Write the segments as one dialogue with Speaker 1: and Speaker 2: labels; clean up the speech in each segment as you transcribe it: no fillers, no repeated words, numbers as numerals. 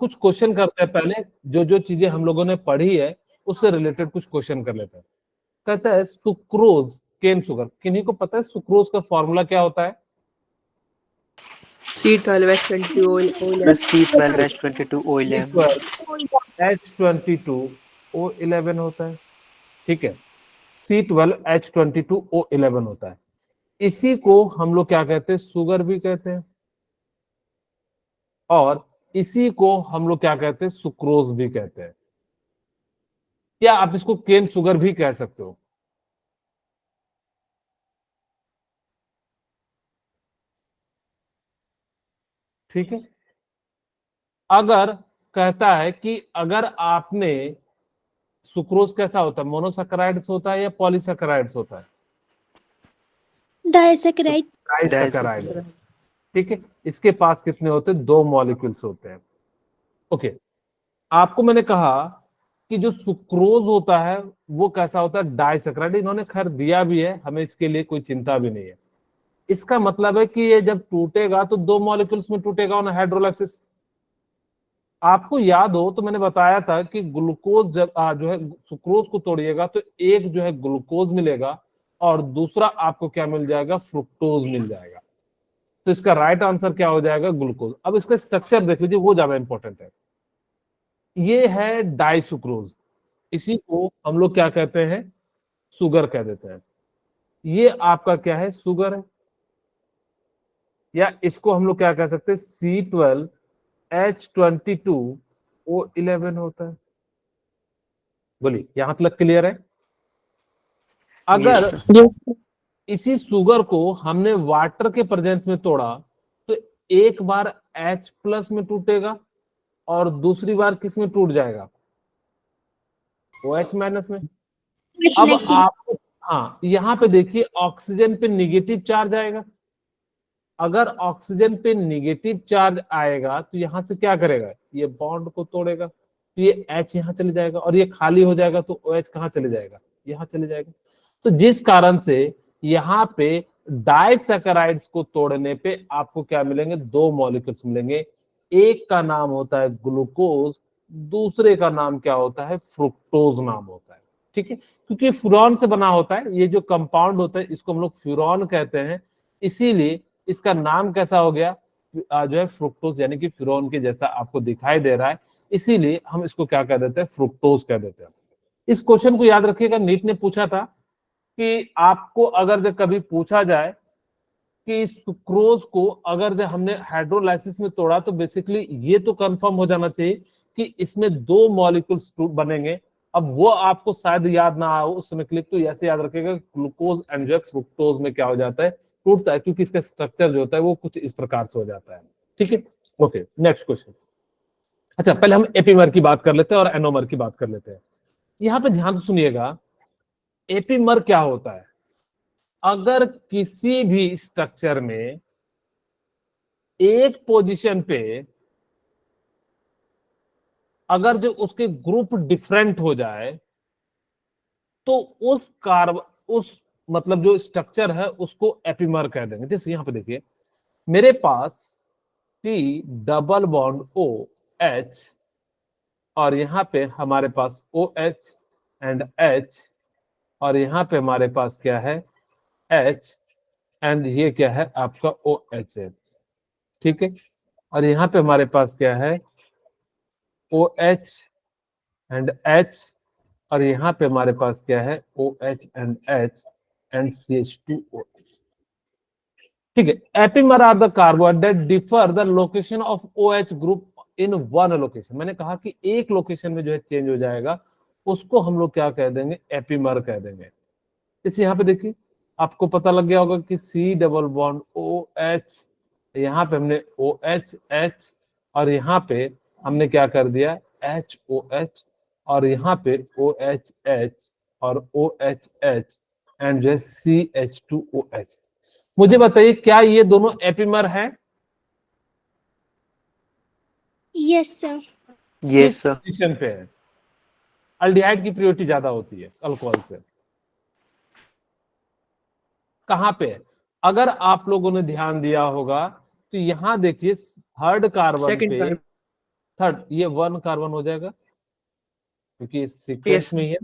Speaker 1: कुछ क्वेश्चन करते हैं पहले, जो जो चीजें हम लोगों ने पढ़ी है उससे रिलेटेड कुछ क्वेश्चन कर लेते हैं। कहता है सुक्रोज केन शुगर, किन्हीं को पता है सुक्रोज का फॉर्मूला क्या होता है?
Speaker 2: C12H22O11
Speaker 1: C12H22O11 होता है, ठीक है। C12H22O11 होता है। इसी को हम लोग क्या कहते हैं? शुगर भी कहते हैं, और इसी को हम लोग क्या कहते हैं? सुक्रोज भी कहते हैं। क्या आप इसको केन शुगर भी कह सकते हो? ठीक है। अगर कहता है कि अगर आपने सुक्रोज कैसा होता है, मोनोसैकेराइड्स होता है या पॉलीसैकेराइड्स होता है?
Speaker 3: डाइसैकेराइड।
Speaker 1: डाइसैकेराइड है, ठीक है। इसके पास कितने होते हैं? 2 मॉलिक्यूल्स होते हैं। ओके, आपको मैंने कहा कि जो सुक्रोज होता है वो कैसा होता है? डाइसैकेराइड। इन्होंने खैर दिया भी है, हमें इसके लिए कोई चिंता भी नहीं है। इसका मतलब है कि ये जब टूटेगा तो 2 मॉलिक्यूल्स में टूटेगा ऑन हाइड्रोलाइसिस। आपको याद हो तो मैंने बताया था कि ग्लूकोज जब जो है सुक्रोज को तोड़िएगा तो एक जो है ग्लूकोज मिलेगा और दूसरा आपको क्या मिल जाएगा? फ्रुक्टोज मिल जाएगा। तो इसका राइट आंसर क्या हो जाएगा? ग्लूकोज। अब इसका स्ट्रक्चर देख लीजिए, वो ज्यादा इंपॉर्टेंट है। ये है डाइसुक्रोज, इसी को हम लोग क्या कहते हैं? शुगर कह देते हैं। ये आपका क्या है? शुगर है, या इसको हम लोग क्या कह सकते हैं? C12H22O11 होता है। बोलिए, यहां तक क्लियर है? अगर इसी शुगर को हमने वाटर के प्रेजेंस में तोड़ा तो एक बार H प्लस में टूटेगा और दूसरी बार किस में टूट जाएगा? OH माइनस में। अब आपको हाँ यहां पे देखिए, ऑक्सीजन पे निगेटिव चार्ज आएगा। अगर ऑक्सीजन पे निगेटिव चार्ज आएगा तो यहां से क्या करेगा? ये बॉन्ड को तोड़ेगा, तो ये H यहां चले जाएगा, और ये खाली हो जाएगा तो OH कहां चले जाएगा? यहां चले जाएगा। तो जिस कारण से यहाँ पे डाइसैकेराइड्स को तोड़ने पे आपको क्या मिलेंगे? 2 मॉलिक्यूल्स मिलेंगे। एक का नाम होता है ग्लूकोज, दूसरे का नाम क्या होता है? फ्रुक्टोज नाम होता है, ठीक है। क्योंकि फ्यूरॉन से बना होता है, ये जो कंपाउंड होता है इसको हम लोग फ्यूरॉन कहते हैं, इसीलिए इसका नाम कैसा हो गया? जो है फ्रुक्टोज, यानी कि फ्यूरॉन के जैसा आपको दिखाई दे रहा है, इसीलिए हम इसको क्या कह देते हैं? फ्रुक्टोज कह देते हैं। इस क्वेश्चन को याद रखिएगा, नीट ने पूछा था कि आपको अगर जब कभी पूछा जाए कि सुक्रोज को अगर जब हमने हाइड्रोलाइसिस में तोड़ा तो बेसिकली ये तो कंफर्म हो जाना चाहिए कि इसमें 2 मॉलिक्यूल्स बनेंगे। अब वो आपको शायद याद ना आओ उस समय क्लिक, तो ऐसे याद रखेगा ग्लूकोज एंड जो फ्रुक्टोज में क्या हो जाता है? टूटता है, क्योंकि इसका स्ट्रक्चर जो होता है वो कुछ इस प्रकार से हो जाता है, ठीक है। Okay, next question. अच्छा, पहले हम एपीमर की बात कर लेते हैं और एनोमर की बात कर लेते हैं। यहाँ पे ध्यान से सुनिएगा, एपीमर क्या होता है? अगर किसी भी स्ट्रक्चर में एक पोजीशन पे अगर जो उसके ग्रुप डिफरेंट हो जाए तो उस मतलब जो स्ट्रक्चर है उसको एपीमर कह देंगे। जैसे यहां पे देखिए, मेरे पास C डबल बॉन्ड OH और यहाँ पे हमारे पास OH एंड H, और यहाँ पे हमारे पास क्या है? H, एंड ये क्या है? आपका OH है, ठीक है। और यहाँ पे हमारे पास क्या है? OH एंड H, और यहाँ पे हमारे पास क्या है? OH and H and CH2OH, ठीक है। Epimer are the carbohydrate differ the location of OH group in one location. मैंने कहा कि एक लोकेशन में जो है चेंज हो जाएगा, उसको हम लोग क्या कह देंगे? एपीमर कह देंगे। इस यहाँ पे देखिए, आपको पता लग गया होगा कि C डबल बॉन्ड OH, यहाँ पे हमने OH और यहाँ पे हमने क्या कर दिया? HOH, और यहाँ पे OH और OH एंड जो है CH2OH। मुझे बताइए, क्या ये दोनों एपीमर है?
Speaker 3: Yes sir.
Speaker 2: Yes sir.
Speaker 1: Position पे है? अल्डिहाइड की प्रियोरिटी ज्यादा होती है अल्कोहल से। कहां पे है? अगर आप लोगों ने ध्यान दिया होगा तो यहां देखिए, थर्ड कार्बन पे थर्ड, ये 1 कार्बन हो जाएगा क्योंकि सीक्वेंस
Speaker 2: Yes.
Speaker 1: में ही है।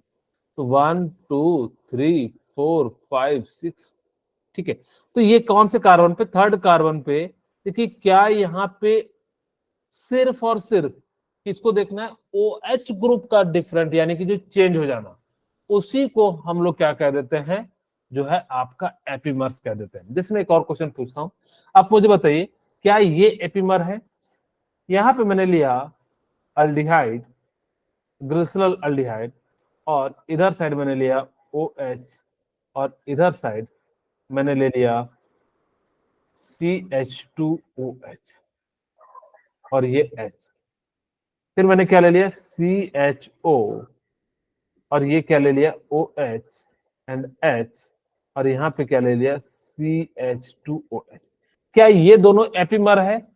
Speaker 1: तो 1 2 3 4 5 6, ठीक है। तो ये कौन से कार्बन पे, थर्ड कार्बन पे। देखिए क्या यहाँ पे सिर्फ और सिर्फ किसको देखना है, ओ एच ग्रुप का डिफरेंट, यानी कि जो चेंज हो जाना, उसी को हम लोग क्या कह देते हैं, जो है आपका एपिमर्स कह देते हैं। जिसमें एक और क्वेश्चन पूछता हूं, आप मुझे बताइए क्या ये एपिमर है। यहां पे मैंने लिया अल्डिहाइड, ग्लिसरॉल अल्डिहाइड, और इधर साइड मैंने लिया ओ एच, और इधर साइड मैंने ले लिया CH2OH, और ये H। फिर मैंने क्या ले लिया, CHO, और ये क्या ले लिया, OH एंड H, और यहाँ पे क्या ले लिया, CH2OH। क्या ये दोनों एपिमर है?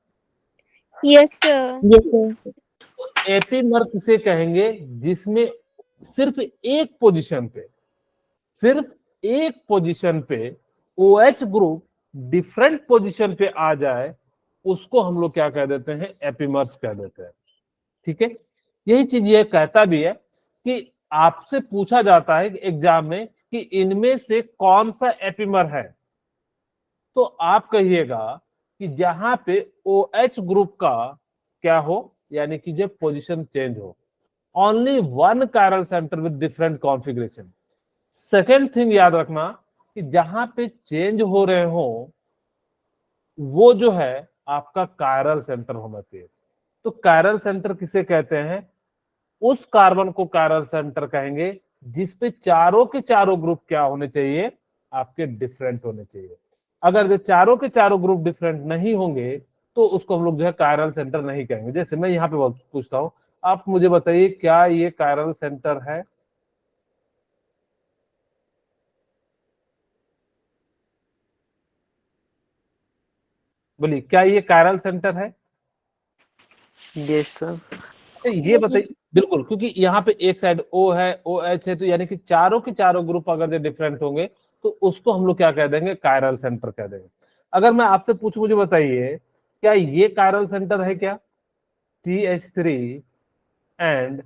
Speaker 3: Yes, sir.
Speaker 1: एपिमर किसे कहेंगे, जिसमें सिर्फ एक पोजीशन पे, सिर्फ एक पोजीशन पे OH ग्रुप डिफरेंट पोजीशन पे आ जाए, उसको हम लोग क्या कह देते हैं, एपिमर्स कह देते हैं। ठीक है, यही चीज ये कहता भी है कि आपसे पूछा जाता है एग्जाम में कि इनमें से कौन सा एपिमर है, तो आप कहिएगा कि जहां पे OH ग्रुप का क्या हो, यानी कि जब पोजीशन चेंज हो, only one chiral centre with different configuration. Second thing याद रखना कि जहां पे चेंज हो रहे हो, वो जो है आपका कायरल सेंटर होना चाहिए। तो कायरल सेंटर किसे कहते हैं, उस कार्बन को कायरल सेंटर कहेंगे जिसपे चारों के चारों ग्रुप क्या होने चाहिए, आपके डिफरेंट होने चाहिए। अगर जो चारों के चारों ग्रुप डिफरेंट नहीं होंगे, तो उसको हम लोग जो है कायरल सेंटर नहीं कहेंगे। जैसे मैं यहाँ पे पूछता हूँ, आप मुझे बताइए क्या ये कायरल सेंटर है? बोलिए क्या ये कायरल सेंटर है?
Speaker 2: Yes, sir.
Speaker 1: अच्छा ये बताइए, बिल्कुल, क्योंकि यहाँ पे एक साइड O है, OH है, तो यानी कि चारों के चारों ग्रुप अगर जो डिफरेंट होंगे, तो उसको हम लोग क्या कह देंगे, कायरल सेंटर कह देंगे। अगर मैं आपसे पूछूं, मुझे बताइए क्या ये कायरल सेंटर है क्या, CH3 and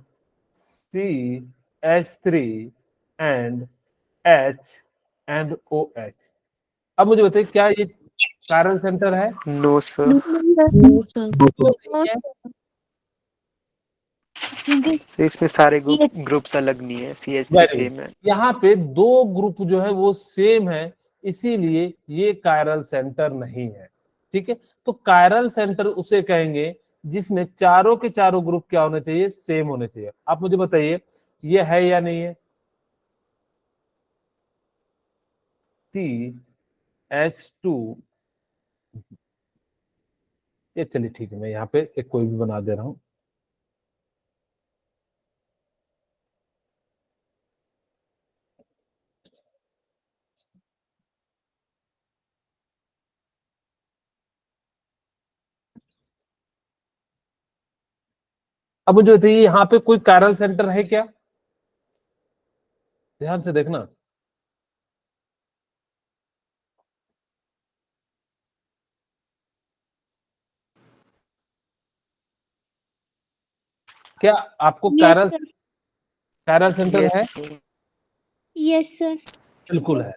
Speaker 1: CH3 and H and OH। अब मुझे बताइए क्या ये कायरल सेंटर है?
Speaker 2: No, sir.
Speaker 3: No, sir.
Speaker 1: क्यों
Speaker 3: No,
Speaker 1: नहीं है?
Speaker 3: sir.
Speaker 2: तो इसमें सारे ग्रुप्स अलग नहीं है, CH3
Speaker 1: वेरी गुड।
Speaker 2: सेम है।
Speaker 1: यहाँ पे दो ग्रुप जो है वो सेम है, इसीलिए ये कायरल सेंटर नहीं है। ठीक है, तो कायरल सेंटर उसे कहेंगे जिसमें चारों के चारों ग्रुप क्या होने चाहिए, सेम होने चाहिए। आप मुझे बताइए ये है या नहीं है? CH2, ये चलिए ठीक है, मैं यहाँ पे एक कोई भी बना दे रहा हूँ। अब मुझे बताइए यहाँ पे कोई कायरल सेंटर है क्या? ध्यान से देखना। क्या आपको
Speaker 3: Yes,
Speaker 1: chiral
Speaker 3: sir.
Speaker 1: Chiral centre
Speaker 2: Yes,
Speaker 1: है?
Speaker 2: sir.
Speaker 3: Yes, sir.
Speaker 1: बिल्कुल है।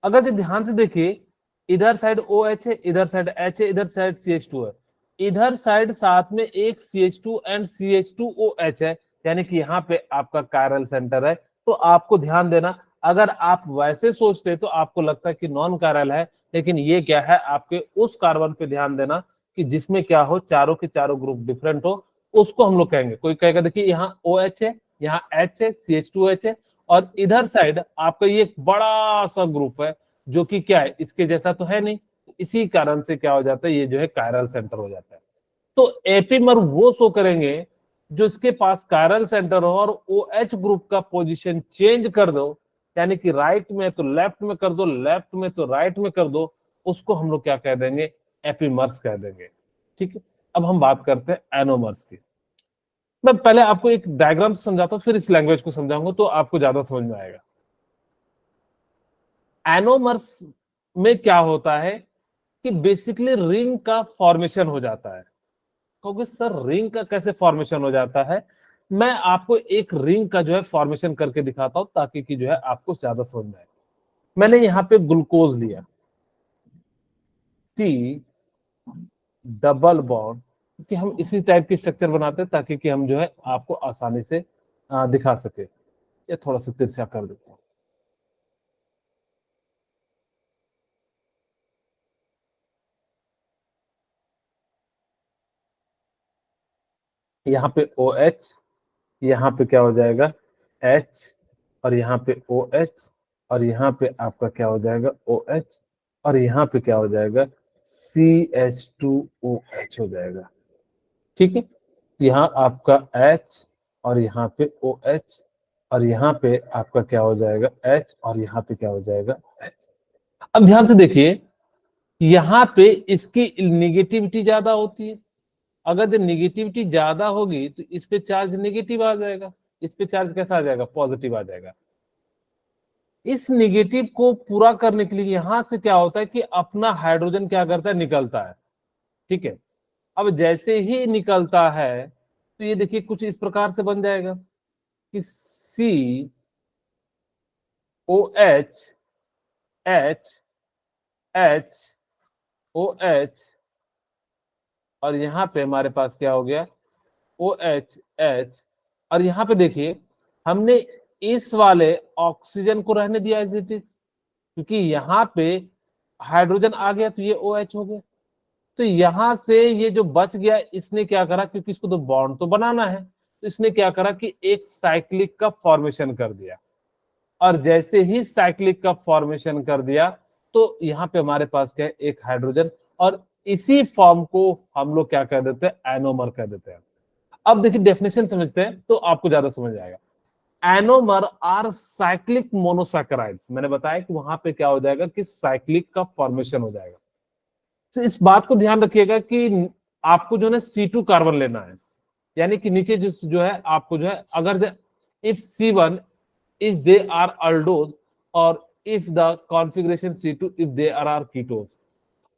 Speaker 1: अगर जो ध्यान से देखिए, इधर साइड OH है, इधर साइड H है, इधर साइड CH2 है, इधर साइड साथ में एक CH2 एंड CH2OH है, यानी कि यहाँ पे आपका कायरल सेंटर है। तो आपको ध्यान देना, अगर आप वैसे सोचते तो आपको लगता है कि नॉन कायरल है, लेकिन ये क्या है, आपके उस कार्बन पे ध्यान देना कि जिसमें क्या हो, चारों के चारों ग्रुप डिफरेंट हो, उसको हम लोग कहेंगे। कोई कहेगा देखिए यहाँ OH है, यहाँ H है, CH2OH है, और इधर साइड आपका ये एक बड़ा सा ग्रुप है जो कि क्या है, इसके जैसा तो है नहीं, इसी कारण से क्या हो जाता है, ये जो है कायरल सेंटर हो जाता है। तो एपिमर वो शो करेंगे जो इसके पास कायरल सेंटर हो और OH ग्रुप का पोजीशन चेंज कर दो, यानी कि राइट में तो लेफ्ट में कर दो, लेफ्ट में तो राइट में कर दो, उसको हम लोग क्या कह देंगे, एपिमर्स कह देंगे। ठीक है, अब हम बात करते हैं एनोमर्स की। मैं पहले आपको एक डायग्राम समझाता हूँ, फिर इस लैंग्वेज को समझाऊंगा तो आपको ज्यादा समझ में आएगा। एनोमर्स में क्या होता है कि बेसिकली रिंग का फॉर्मेशन हो जाता है। क्योंकि सर रिंग का कैसे फॉर्मेशन हो जाता है, मैं आपको एक रिंग का जो है फॉर्मेशन करके दिखाता हूं ताकि कि जो है आपको ज्यादा समझ में आए। मैंने यहाँ पे ग्लूकोज लिया, टी डबल बॉन्ड, कि हम इसी टाइप की स्ट्रक्चर बनाते हैं ताकि कि हम जो है आपको आसानी से दिखा सके। ये थोड़ा सा तिरछा कर देते हैं। यहाँ पे OH, यहाँ पे क्या हो जाएगा H, और यहाँ पे OH, और यहाँ पे आपका क्या हो जाएगा OH, और यहाँ पे क्या हो जाएगा CH2OH हो जाएगा। ठीक है, यहाँ आपका H और यहाँ पे OH, और यहाँ पे आपका क्या हो जाएगा H, और यहाँ पे क्या हो जाएगा H। अब ध्यान से देखिए, यहाँ पे इसकी नेगेटिविटी ज्यादा होती है। अगर जब नेगेटिविटी ज्यादा होगी तो इस पे चार्ज नेगेटिव आ जाएगा, इस पे चार्ज कैसा आ जाएगा पॉजिटिव आ जाएगा। इस नेगेटिव को पूरा करने के लिए यहां से क्या होता है कि अपना हाइड्रोजन क्या करता है निकलता है। ठीक है, अब जैसे ही निकलता है तो ये देखिए कुछ इस प्रकार से बन जाएगा कि COH HHOH, और यहाँ पे हमारे पास क्या हो गया OHH, और यहाँ पे देखिए हमने इस वाले ऑक्सीजन को रहने दिया एज इट इज, क्योंकि यहाँ पे हाइड्रोजन आ गया तो ये OH हो गया। तो यहां से ये जो बच गया इसने क्या करा, क्योंकि इसको तो बॉन्ड तो बनाना है, तो इसने क्या करा कि एक साइक्लिक का फॉर्मेशन कर दिया, और जैसे ही साइक्लिक का फॉर्मेशन कर दिया तो यहाँ पे हमारे पास क्या है एक हाइड्रोजन, और इसी फॉर्म को हम लोग क्या कह देते हैं एनोमर कह देते हैं। अब देखिए डेफिनेशन समझते हैं तो आपको ज्यादा समझ आएगा। एनोमर आर साइक्लिक मोनोसैकेराइड्स, मैंने बताया कि वहां पे क्या हो जाएगा कि साइक्लिक का फॉर्मेशन हो जाएगा। तो इस बात को ध्यान रखिएगा कि आपको जो है C2 कार्बन लेना है, यानी कि नीचे जो है आपको जो है अगर if C1 is they are aldose or if the configuration C2 if they are ketose।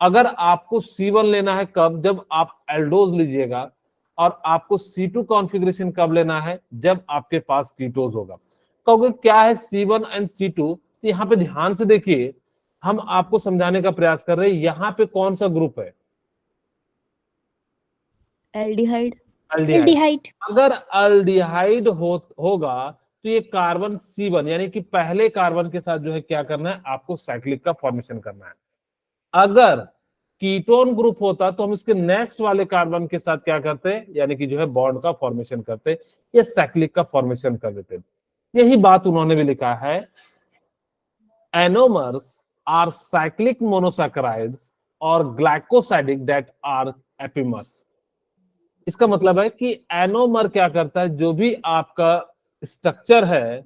Speaker 1: अगर आपको C1 लेना है कब, जब आप एल्डोज लीजिएगा, और आपको C2 कॉन्फ़िगरेशन कब लेना है, जब आपके पास कीटोज होगा। क्योंकि क्या है C1 एंड C2, तो यहाँ पे ध्यान से देखिए, हम आपको समझाने का प्रयास कर रहे हैं। यहाँ पे कौन सा ग्रुप है
Speaker 3: एल्डिहाइड।
Speaker 1: अल्डिहाइड।
Speaker 3: एल्डिहाइड।
Speaker 1: अगर अल्डिहाइड होगा तो ये कार्बन C1 यानी कि पहले कार्बन के साथ जो है क्या करना है आपको साइक्लिक का फॉर्मेशन करना है। अगर कीटोन ग्रुप होता तो हम इसके नेक्स्ट वाले कार्बन के साथ क्या करते हैं, यानी कि जो है बॉन्ड का फॉर्मेशन करते या साइक्लिक का फॉर्मेशन कर देते। यही बात उन्होंने भी लिखा है, एनोमर्स आर साइक्लिक मोनोसैकेराइड्स और ग्लाइकोसाइडिक दैट आर एपिमर्स। इसका मतलब है कि एनोमर क्या करता है, जो भी आपका स्ट्रक्चर है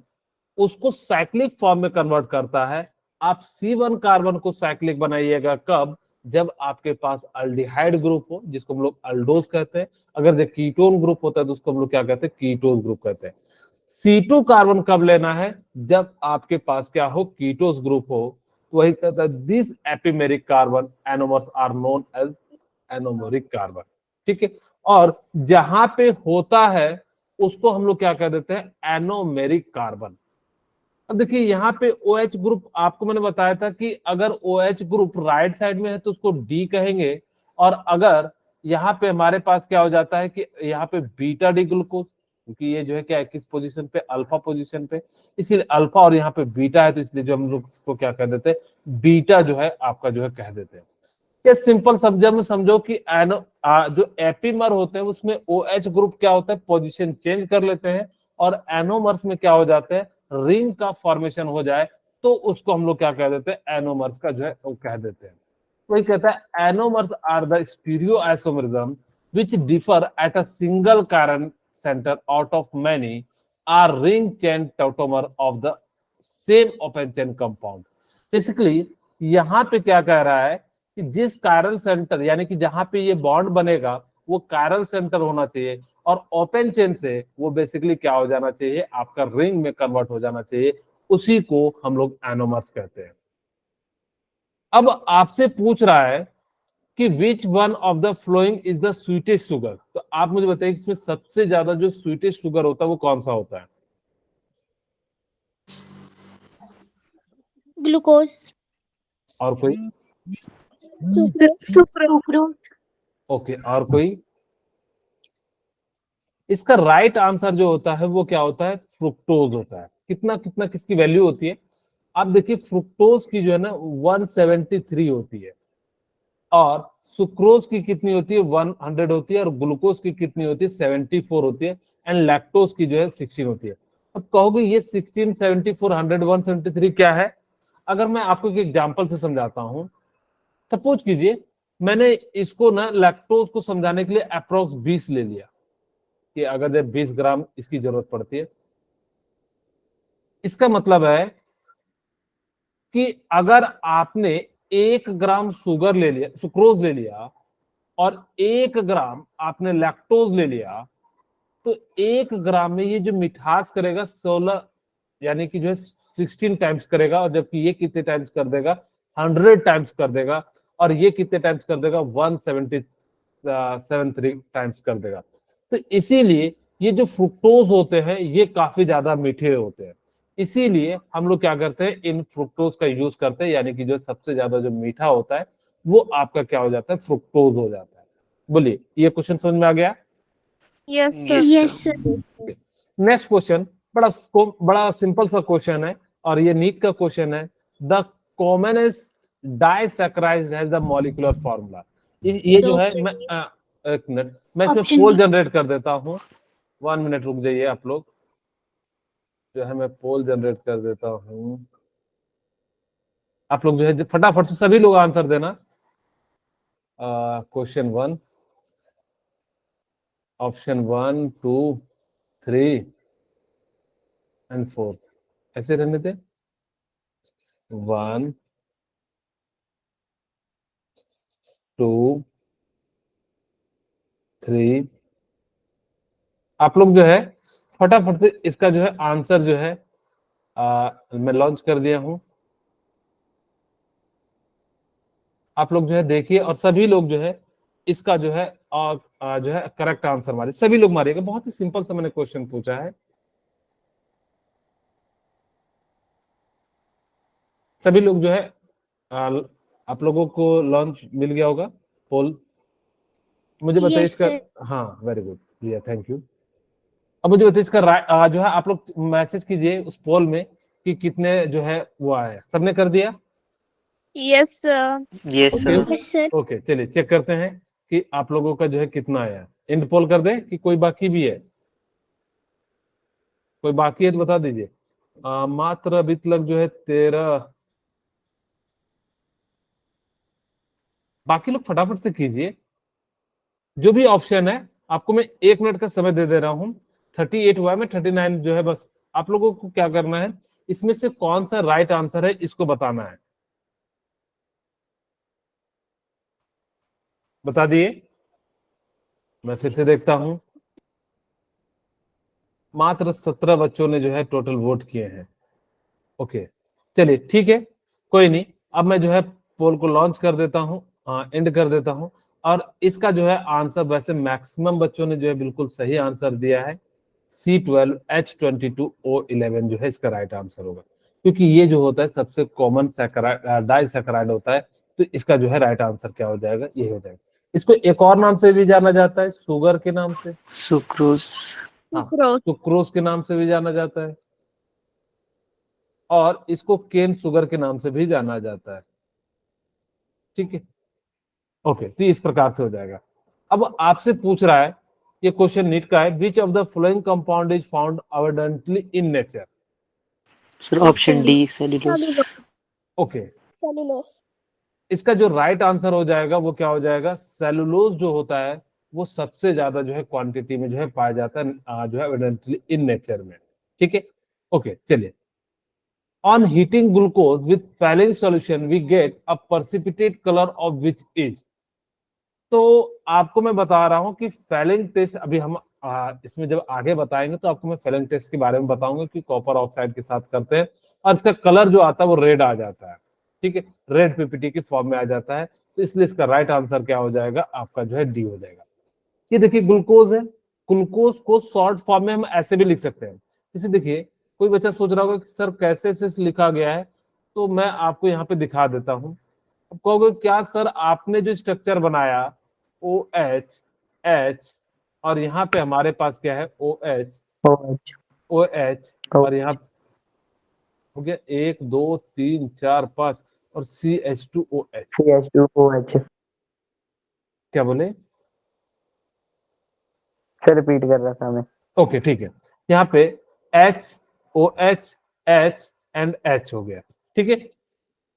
Speaker 1: उसको साइक्लिक फॉर्म में कन्वर्ट करता है। आप C1 कार्बन को साइक्लिक बनाइएगा कब, जब आपके पास अल्डिहाइड ग्रुप हो जिसको हम लोग अल्डोज कहते हैं। अगर जो कीटोन ग्रुप होता है तो उसको हम लोग क्या कहते हैं कीटोज ग्रुप कहते हैं। C2 कार्बन कब लेना है, जब आपके पास क्या हो कीटोज ग्रुप हो। वही कहता है this epimeric carbon anomers are known as anomeric carbon. ठीक है, और जहां पे होता है उसको हम लोग क्या कह देते हैं एनोमेरिक कार्बन। अब देखिए यहाँ पे OH ग्रुप आपको मैंने बताया था कि अगर OH ग्रुप राइट साइड में है तो उसको D कहेंगे, और अगर यहाँ पे हमारे पास क्या हो जाता है कि यहाँ पे बीटा डी ग्लूकोज, क्योंकि ये जो है क्या है किस पोजीशन पे अल्फा पोजीशन पे, इसीलिए अल्फा और यहाँ पे बीटा है तो इसलिए जो हम लोग इसको क्या कह देते हैं बीटा जो है आपका जो है कह देते हैं। ये सिंपल शब्द में समझो कि जो एपीमर होते हैं उसमें OH ग्रुप क्या होता है पोजीशन चेंज कर लेते हैं, और एनोमर्स में क्या हो जाते हैं रिंग का फॉर्मेशन हो जाए तो उसको हम लोग क्या कह देते हैं एनोमर्स का जो है वो कह देते हैं। वही कहता है anomers are the stereoisomerism which differ at a single carbon centre out of many are ring chain tautomer of the same open chain compound. Basically यहाँ पे क्या कह रहा है कि जिस कायरल सेंटर यानी कि जहां पे ये बॉन्ड बनेगा वो कायरल सेंटर होना चाहिए, और ओपन चेन से वो बेसिकली क्या हो जाना चाहिए आपका रिंग में कन्वर्ट हो जाना चाहिए। उसी को हम लोग एनोमर्स कहते हैं। अब आपसे पूछ रहा है कि which one of the following is the sweetest sugar. तो आप मुझे बताइए इसमें सबसे ज्यादा जो स्वीटेस्ट शुगर होता है वो कौन सा होता है?
Speaker 3: ग्लूकोज।
Speaker 1: और कोई?
Speaker 3: सुक्रोज।
Speaker 1: ओके, और कोई? इसका राइट आंसर जो होता है वो क्या होता है? फ्रुक्टोज होता है। कितना कितना किसकी वैल्यू होती है? आप देखिए फ्रुक्टोज की जो है ना 173 होती है, और सुक्रोज की कितनी होती है? 100 होती है, और ग्लूकोज की कितनी होती है? 74 होती है, एंड लैक्टोज की जो है 16 होती है। अब कहोगे ये 16, 74, 100, 173 क्या है? अगर मैं आपको एक एग्जांपल से समझाता हूं, सपोज कीजिए मैंने इसको ना लैक्टोज को समझाने के लिए अप्रोक्स 20 ले लिया, कि अगर जब 20 ग्राम इसकी जरूरत पड़ती है। इसका मतलब है कि अगर आपने 1 ग्राम शुगर ले लिया, सुक्रोज ले लिया, और 1 ग्राम आपने लैक्टोज ले लिया, तो 1 ग्राम में ये जो मिठास करेगा 16, यानी कि जो है 16 टाइम्स करेगा, और जबकि ये कितने टाइम्स कर देगा? 100 टाइम्स कर देगा, और ये कितने टाइम्स कर देगा? 173 टाइम्स कर देगा। तो इसीलिए ये जो फ्रुक्टोज होते हैं ये काफी ज्यादा मीठे होते हैं, इसीलिए हम लोग क्या करते हैं? इन फ्रुक्टोज का यूज करते हैं, यानी कि जो सबसे ज्यादा जो मीठा होता है वो आपका क्या हो जाता है? फ्रुक्टोज हो जाता है। बोलिए, ये क्वेश्चन समझ में आ गया?
Speaker 3: Yes
Speaker 2: Yes,
Speaker 3: sir.
Speaker 2: sir.
Speaker 3: Yes sir.
Speaker 1: Next question बड़ा सिंपल सा क्वेश्चन है, और ये नीट का क्वेश्चन है। The commonest disaccharide has the molecular formula. ये जो है मैं एक मिनट, मैं इसमें
Speaker 3: Option
Speaker 1: पोल
Speaker 3: B.
Speaker 1: जनरेट कर देता हूँ। 1 मिनट रुक जाइए आप लोग, जो है मैं पोल जनरेट कर देता हूँ। आप लोग जो है फटाफट से सभी लोग आंसर देना। क्वेश्चन 1, ऑप्शन 1, 2, 3 एंड 4 ऐसे रहने थे। 1, 2, 3। आप लोग जो है फटाफट से इसका जो है आंसर जो है मैं लॉन्च कर दिया हूं। आप लोग जो है देखिए, और सभी लोग जो है इसका जो है जो है करेक्ट आंसर मारिए। सभी लोग मारिएगा, बहुत ही सिंपल सा मैंने क्वेश्चन पूछा है। सभी लोग जो है आप लोगों को लॉन्च मिल गया होगा पोल। मुझे बताइए
Speaker 3: Yes,
Speaker 1: इसका।
Speaker 3: sir.
Speaker 1: हाँ, वेरी गुड, या थैंक यू। अब मुझे बताइए इसका जो है आप लोग मैसेज कीजिए उस पोल में कि कितने जो है वो आए। सबने कर दिया?
Speaker 3: Yes, sir.
Speaker 2: Yes,
Speaker 1: okay
Speaker 2: sir.
Speaker 3: Yes, sir.
Speaker 1: Okay, चलिए चेक करते हैं कि आप लोगों का जो है कितना आया। इंड पोल कर दें कि कोई बाकी भी है? कोई बाकी है तो बता दीजिए। मात्र अभी तक जो है 13। बाकी लोग फटाफट से कीजिए, जो भी ऑप्शन है। आपको मैं 1 मिनट का समय दे दे रहा हूँ। 38 हुआ है, मैं 39 जो है, बस आप लोगों को क्या करना है, इसमें से कौन सा राइट आंसर है इसको बताना है। बता दिए। मैं फिर से देखता हूं। मात्र 17 बच्चों ने जो है टोटल वोट किए हैं। ओके, चलिए ठीक है, कोई नहीं। अब मैं जो है पोल को लॉन्च कर देता हूं, एंड कर देता हूं। और इसका जो है आंसर, वैसे मैक्सिमम बच्चों ने जो है बिल्कुल सही आंसर दिया है। C12H22O11 जो है इसका राइट आंसर होगा, क्योंकि ये जो होता है सबसे कॉमन डाइसैकराइड होता है। तो इसका जो है राइट आंसर क्या हो जाएगा? ये हो जाएगा। इसको एक और नाम से भी जाना जाता है, शुगर के नाम से।
Speaker 2: Sucrose.
Speaker 1: हाँ,
Speaker 3: Sucrose.
Speaker 1: सुक्रोज के नाम से भी जाना जाता है, और इसको केन शुगर के नाम से भी जाना जाता है। ठीक है, ओके, तो इस प्रकार से हो जाएगा। अब आपसे पूछ रहा है, ये क्वेश्चन नीट का है, which of the following compound is found abundantly in nature?
Speaker 2: Sir, option D, cellulose.
Speaker 1: Okay,
Speaker 3: Cellulose.
Speaker 1: इसका जो राइट आंसर हो जाएगा वो क्या हो जाएगा? सेलुलोज जो होता है वो सबसे ज्यादा जो है क्वांटिटी में जो है पाया जाता है, जो है अबंडेंटली इन नेचर में। ठीक है, ओके, चलिए। On heating glucose with Fehling solution, we get a precipitate color of which is? तो आपको मैं बता रहा हूं कि फेलिंग टेस्ट अभी हम इसमें जब आगे बताएंगे तो आपको मैं फेलिंग टेस्ट के बारे में बताऊंगा कि कॉपर ऑक्साइड के साथ करते हैं, और इसका कलर जो आता है वो रेड आ जाता है। ठीक है, रेड पीपीटी के फॉर्म में आ जाता है। तो इसलिए इसका राइट आंसर क्या हो जाएगा, आपका जो है डी हो जाएगा। ये देखिए ग्लूकोज है, ग्लूकोज को शॉर्ट फॉर्म में हम ऐसे भी लिख सकते हैं। जैसे देखिए कोई बच्चा सोच रहा होगा कि सर कैसे से लिखा गया है, तो मैं आपको यहाँ पे दिखा देता हूँ। अब कहोगे क्या सर आपने जो स्ट्रक्चर बनाया OH H और यहाँ पे हमारे पास क्या है OH
Speaker 2: OH
Speaker 1: OH और यहाँ हो गया 1 2 3 4 5 और CH2OH।
Speaker 2: CH2OH।
Speaker 1: क्या बोले
Speaker 2: सर रिपीट कर रहा था मैं।
Speaker 1: ओके ठीक है, यहाँ पे HOH H एंड H हो गया, ठीक है।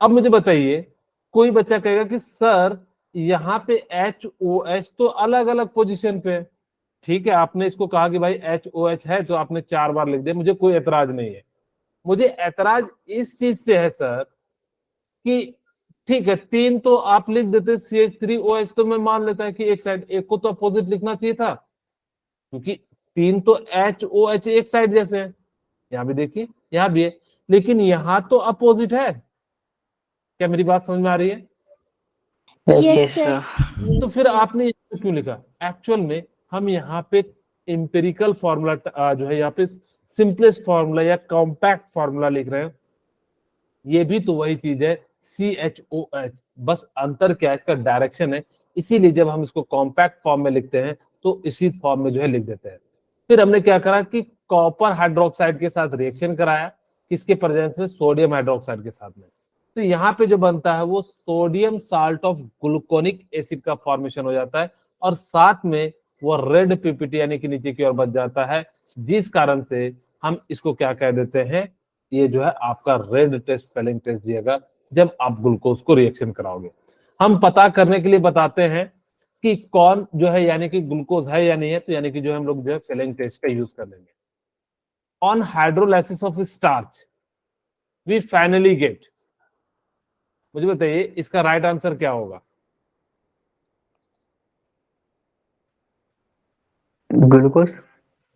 Speaker 1: अब मुझे बताइए, कोई बच्चा कहेगा कि सर यहाँ पे HOH तो अलग अलग पोजीशन पे है। ठीक है, आपने इसको कहा कि भाई HOH है तो आपने 4 बार लिख दिया, मुझे कोई एतराज नहीं है। मुझे एतराज इस चीज से है सर कि ठीक है 3 तो आप लिख देते, CH3OH तो मैं मान लेता है कि एक साइड, एक को तो अपोजिट लिखना चाहिए था, क्योंकि 3 तो HOH एक साइड जैसे है। यहाँ भी देखिए, यहाँ भी है, लेकिन यहाँ तो अपोजिट है। क्या मेरी बात समझ में आ रही है?
Speaker 3: Yes, sir.
Speaker 1: तो फिर आपने इसको क्यों लिखा? एक्चुअल में हम यहाँ पे एम्पिरिकल फॉर्मूला जो है यहाँ पे सिंपलेस्ट फॉर्मूला या कॉम्पैक्ट फॉर्मूला लिख रहे हैं। ये भी तो वही चीज है CHOH, बस अंतर क्या है, इसका डायरेक्शन है। इसीलिए जब हम इसको कॉम्पैक्ट फॉर्म में लिखते हैं तो इसी फॉर्म में जो है लिख देते हैं। फिर हमने क्या करा कि कॉपर हाइड्रोक्साइड के साथ रिएक्शन कराया, किसके प्रेजेंस में, सोडियम हाइड्रोक्साइड के साथ में। तो यहाँ पे जो बनता है वो sodium salt of gluconic acid का फॉर्मेशन हो जाता है, और साथ में वो रेड पीपीटी यानी कि नीचे की ओर बच जाता है, जिस कारण से हम इसको क्या कह देते हैं, ये जो है आपका रेड टेस्ट स्पेलिंग टेस्ट दिएगा जब आप ग्लूकोज को रिएक्शन कराओगे। हम पता करने के लिए बताते हैं कि कौन जो है यानी कि ग्लूकोज है या नहीं है, तो यानी कि जो हम लोग जो है स्पेलिंग टेस्ट का यूज कर लेंगे। On hydrolysis of starch we finally get, मुझे बताइए इसका राइट आंसर क्या होगा?
Speaker 2: Glucose.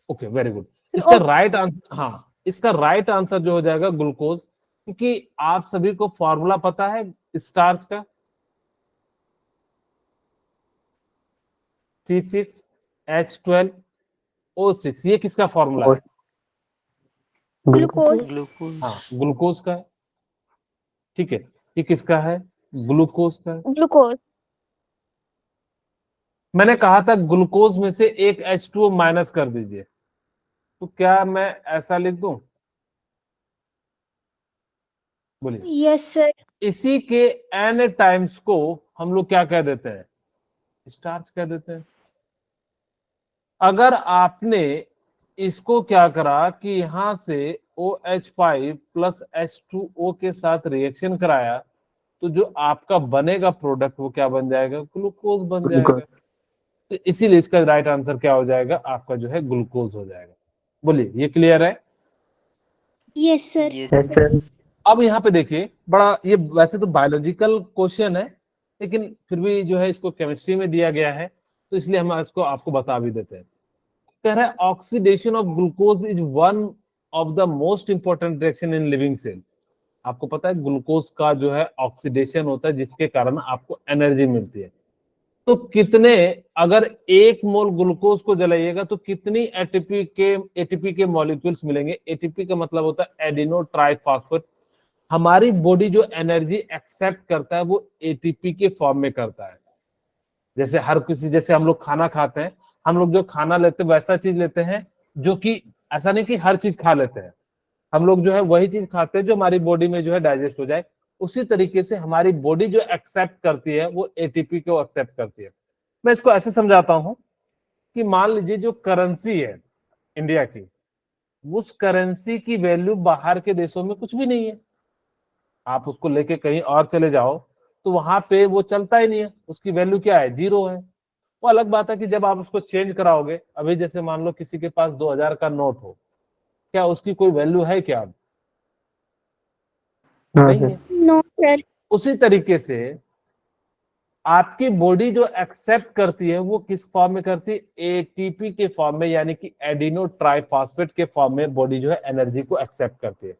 Speaker 1: Okay very good.
Speaker 3: Sir,
Speaker 1: इसका राइट आंसर, हाँ इसका राइट आंसर जो हो जाएगा ग्लूकोज, क्योंकि आप सभी को फॉर्मूला पता है स्टार्च का, C6H12O6, ये किसका फॉर्मूला है?
Speaker 3: glucose.
Speaker 1: हाँ ग्लूकोज का है, ठीक है। ये किसका है? ग्लूकोज का है।
Speaker 3: Glucose.
Speaker 1: मैंने कहा था ग्लूकोज में से एक H2O माइनस कर दीजिए, तो क्या मैं ऐसा लिख दूं? बोलिए।
Speaker 3: Yes, sir.
Speaker 1: इसी के n टाइम्स को हम लोग क्या कह देते हैं? स्टार्च कह देते हैं। अगर आपने इसको क्या करा कि यहां से OH5 प्लस H2O के साथ रिएक्शन कराया, तो जो आपका बनेगा प्रोडक्ट वो क्या बन जाएगा? ग्लूकोज बन जाएगा। तो इसीलिए इसका राइट आंसर क्या हो जाएगा? आपका जो है ग्लूकोज हो जाएगा। बोलिए, ये क्लियर है?
Speaker 3: Yes, sir.
Speaker 1: अब यहाँ पे देखिए, बड़ा ये वैसे तो बायोलॉजिकल क्वेश्चन है, लेकिन फिर भी जो है इसको केमिस्ट्री में दिया गया है, तो इसलिए हम इसको आपको बता भी देते हैं। कह रहा है oxidation of glucose is one of the most important reaction in living cell. आपको पता है ग्लूकोज का जो है ऑक्सीडेशन होता है, जिसके कारण आपको एनर्जी मिलती है। तो कितने, अगर 1 मोल ग्लूकोज को जलाइएगा तो कितनी एटीपी के मॉलिक्यूल्स मिलेंगे? एटीपी का मतलब होता है एडिनो ट्राइफॉस्फेट। हमारी बॉडी जो एनर्जी एक्सेप्ट करता है वो एटीपी के फॉर्म में करता है। जैसे हर किसी, जैसे हम लोग खाना खाते हैं, हम लोग जो खाना लेते हैं वैसा चीज लेते हैं, जो कि ऐसा नहीं कि हर चीज खा लेते हैं, हम लोग जो है वही चीज खाते हैं जो हमारी बॉडी में जो है डाइजेस्ट हो जाए। उसी तरीके से हमारी बॉडी जो एक्सेप्ट करती है वो एटीपी को एक्सेप्ट करती है। मैं इसको ऐसे समझाता हूं कि मान लीजिए जो करेंसी है इंडिया की, उस करेंसी की वैल्यू बाहर के देशों में कुछ भी नहीं है। आप उसको लेके कहीं और चले जाओ तो वहां पे वो चलता ही नहीं है, उसकी वैल्यू क्या है? 0 है। वो अलग बात है कि जब आप उसको चेंज कराओगे, अभी जैसे मान लो किसी के पास 2000 का नोट हो, क्या उसकी कोई वैल्यू है क्या? नहीं है।
Speaker 3: No, sir.
Speaker 1: उसी तरीके से आपकी बॉडी जो एक्सेप्ट करती है वो किस फॉर्म में करती है? एटीपी के फॉर्म में, यानी कि एडिनो ट्राइफॉस्फेट के फॉर्म में बॉडी जो है एनर्जी को एक्सेप्ट करती है।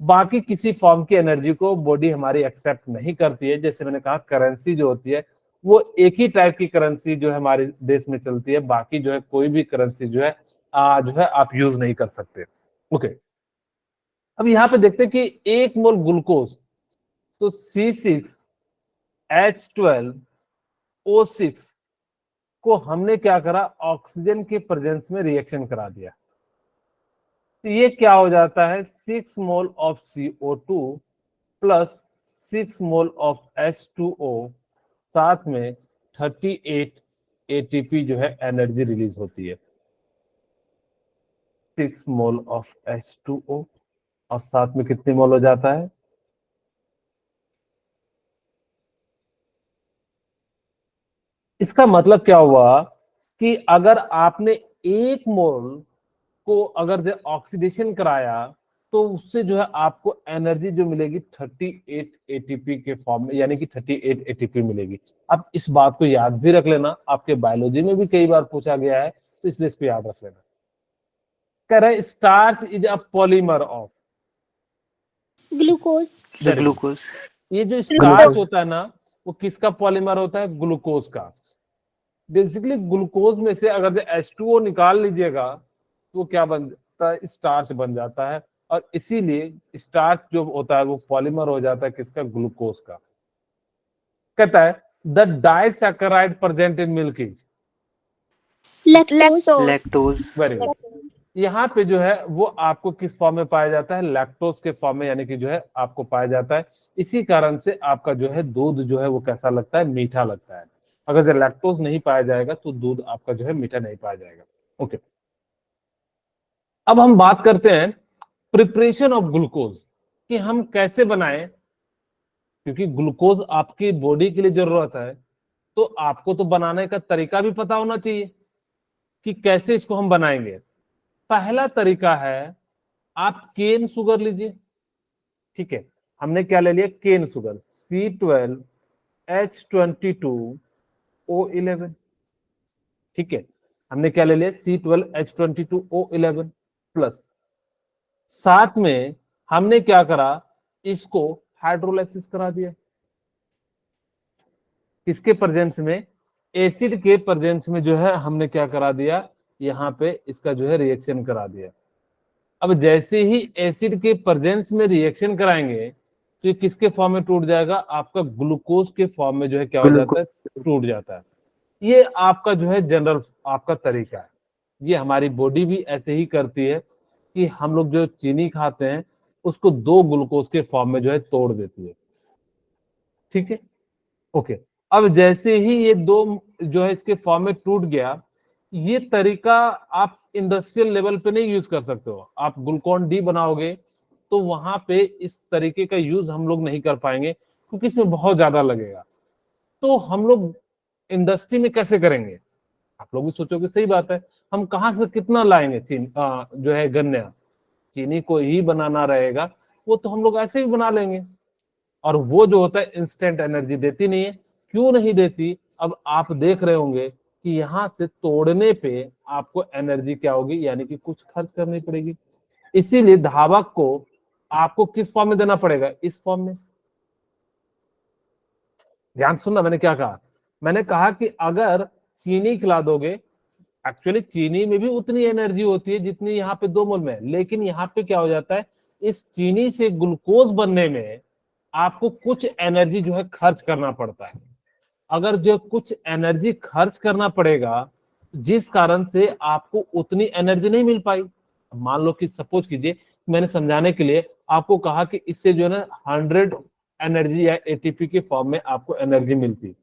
Speaker 1: बाकी किसी फॉर्म की एनर्जी को बॉडी हमारी एक्सेप्ट नहीं करती है। जैसे मैंने कहा करेंसी जो होती है वो एक ही टाइप की करेंसी जो है हमारे देश में चलती है, बाकी जो है कोई भी करेंसी जो है आप यूज नहीं कर सकते। ओके, अब यहाँ पे देखते हैं कि 1 मोल ग्लूकोज, तो C6H12O6 को हमने क्या करा, ऑक्सीजन के प्रेजेंस में रिएक्शन करा दिया। तो ये क्या हो जाता है, 6 mole of CO2 plus 6 mole of H2O, साथ में 38 ATP जो है एनर्जी रिलीज होती है। 6 मोल ऑफ H2O और साथ में कितने मोल हो जाता है, इसका मतलब क्या हुआ कि अगर आपने 1 मोल को अगर से ऑक्सीडेशन कराया तो उससे जो है आपको एनर्जी जो मिलेगी 38 ATP के फॉर्म में, यानी कि 38 ATP मिलेगी। अब इस बात को याद भी रख लेना, आपके बायोलॉजी में भी कई बार पूछा गया है, तो इसलिए इसको याद रख लेना। कह रहे starch is a polymer of
Speaker 3: glucose.
Speaker 4: Glucose.
Speaker 1: ये जो स्टार्च होता है ना वो किसका पॉलीमर होता है, ग्लूकोज का। बेसिकली ग्लूकोज में से अगर H2O निकाल लीजिएगा तो क्या बन जाता है, स्टार्च बन जाता है, और इसीलिए स्टार्च जो होता है वो पॉलीमर हो जाता है किसका, ग्लूकोज का। कहता है the disaccharide present in milk is
Speaker 4: lactose.
Speaker 1: Very good. यहाँ पे जो है वो आपको किस फॉर्म में पाया जाता है, लैक्टोज के फॉर्म में, यानी कि जो है आपको पाया जाता है। इसी कारण से आपका जो है दूध जो है वो कैसा लगता है, मीठा लगता है। अगर जो लैक्टोज नहीं पाया जाएगा तो दूध आपका जो है मीठा नहीं पाया जाएगा। ओके, अब हम बात करते हैं प्रिपरेशन ऑफ ग्लूकोज, कि हम कैसे बनाएं, क्योंकि ग्लूकोज आपकी बॉडी के लिए जरूरत है, तो आपको तो बनाने का तरीका भी पता होना चाहिए कि कैसे इसको हम बनाएंगे। पहला तरीका है आप केन शुगर लीजिए। ठीक है, हमने क्या ले लिया, केन शुगर, C12H22O11। ठीक है, हमने क्या ले लिया, C12H22O11 प्लस, साथ में हमने क्या करा, इसको हाइड्रोलाइसिस करा दिया। किसके प्रेजेंस में, एसिड के प्रेजेंस में जो है हमने क्या करा दिया, यहाँ पे इसका जो है रिएक्शन करा दिया। अब जैसे ही एसिड के प्रेजेंस में रिएक्शन कराएंगे तो ये किसके फॉर्म में टूट जाएगा, आपका ग्लूकोज के फॉर्म में जो है क्या हो जाता है, टूट जाता है। ये आपका जो है जनरल आपका तरीका है। ये हमारी बॉडी भी ऐसे ही करती है कि हम लोग जो चीनी खाते हैं उसको 2 ग्लूकोज के फॉर्म में जो है तोड़ देती है। ठीक है, ओके। अब जैसे ही ये 2 जो है इसके फॉर्म में टूट गया, ये तरीका आप इंडस्ट्रियल लेवल पे नहीं यूज कर सकते हो। आप ग्लूकोन डी बनाओगे तो वहां पे इस तरीके का यूज हम लोग नहीं कर पाएंगे, क्योंकि इसमें बहुत ज्यादा लगेगा। तो हम लोग इंडस्ट्री में कैसे करेंगे, आप लोग भी सोचोगे, सही बात है, हम कहाँ से कितना लाएंगे चीनी जो है गन्ना, चीनी को ही बनाना रहेगा, वो तो हम लोग ऐसे ही बना लेंगे। और वो जो होता है इंस्टेंट एनर्जी देती नहीं है। क्यों नहीं देती, अब आप देख रहे होंगे कि यहाँ से तोड़ने पे आपको एनर्जी क्या होगी, यानी कि कुछ खर्च करनी पड़ेगी। इसीलिए धावक को आपको किस फॉर्म में देना पड़ेगा, इस फॉर्म में। ध्यान सुनना, मैंने क्या कहा, मैंने कहा कि अगर चीनी खिला दोगे, एक्चुअली चीनी में भी उतनी एनर्जी होती है जितनी यहाँ पे 2 मोल में, लेकिन यहाँ पे क्या हो जाता है, इस चीनी से ग्लूकोज बनने में आपको कुछ एनर्जी जो है खर्च करना पड़ता है। अगर जो कुछ एनर्जी खर्च करना पड़ेगा, जिस कारण से आपको उतनी एनर्जी नहीं मिल पाई। मान लो कि सपोज कीजिए, मैंने समझाने के लिए आपको कहा कि इससे जो है ना 100 एनर्जी या एटीपी के फॉर्म में आपको एनर्जी मिलती,